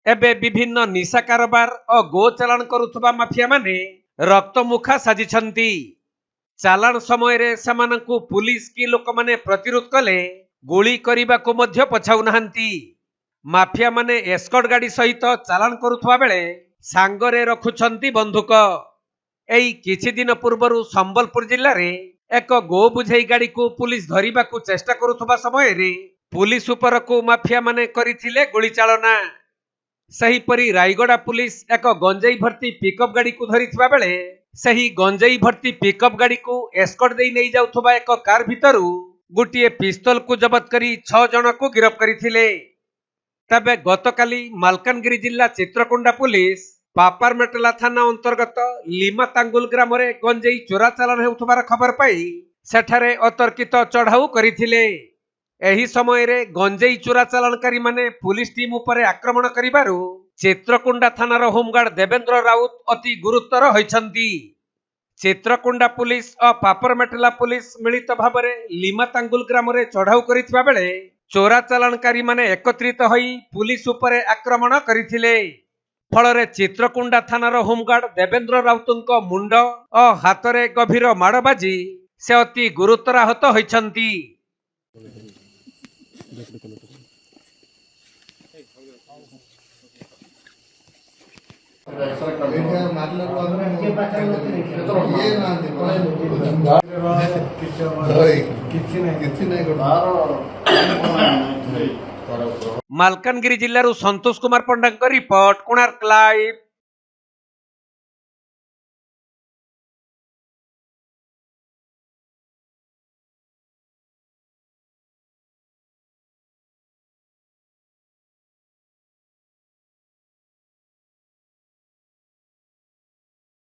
एबे विभिन्न निशा कारोबार और गो चालान करुथबा माफिया माने रक्तमुखा साजिछंती। चालान समय रे समानंकु पुलिस की लोक माने प्रतिरोध कले गोली करिबा को मध्य पछाउ नाहंती। माफिया माने एस्कॉर्ट गाड़ी सहित चालान करुथबा बेले सांगरे रखुछंती बंदूक। एई किछि दिन पूर्वरु संबलपुर जिल्ला रे एक गो बुझाई गाड़ी को पुलिस धरिबा को चेष्टा करुथबा समय रे पुलिस उपर को माफिया माने करिथिले गोली चालना। सही परी रायगड़ा पुलिस एक गंजाई भर्ती पिकअप गाड़ी को धरिथिबा बेले सही गंजाई भर्ती पिकअप गाड़ी को एस्कॉर्ट देई नै जाउथबा एक कार भितरु गोटिए पिस्तल को जबत करी 6 जन को गिरफ्त करिथिले। तबे गतकाली मालकानगिरी जिल्ला चित्रकोंडा पुलिस पापरमेटला थाना अंतर्गत लिमातांगुल ग्राम रे गंजाई चोरा चालान हेउथबार खबर पाई सेठारे अतर्कित चढ़ाऊ करिथिले। एही समय रे गंजाई चोरा चालानकारी माने पुलिस टीम उपरे आक्रमण करिबारु चित्रकोंडा थानार होमगार्ड देवेंद्र राउत अति गुरुतर होइछंती। चित्रकोंडा पुलिस और पापरमेटला पुलिस मिलित भाबरे लिमातांगुल ग्राम रे चढ़ाऊ करिथिबा बेले चोरा चालानकारी माने एकत्रित होई पुलिस उपरे आक्रमण करिथिले। फलरे चित्रकोंडा थानार होमगार्ड देवेंद्र राउतଙ୍କ मुंड और हातरे गभीर माड़ बाजी से अति गुरुतर आहत होइछंती। मालकानगिरी जिल्लारू संतोष कुमार पंडा रिपोर्ट, कोणार्क लाइव।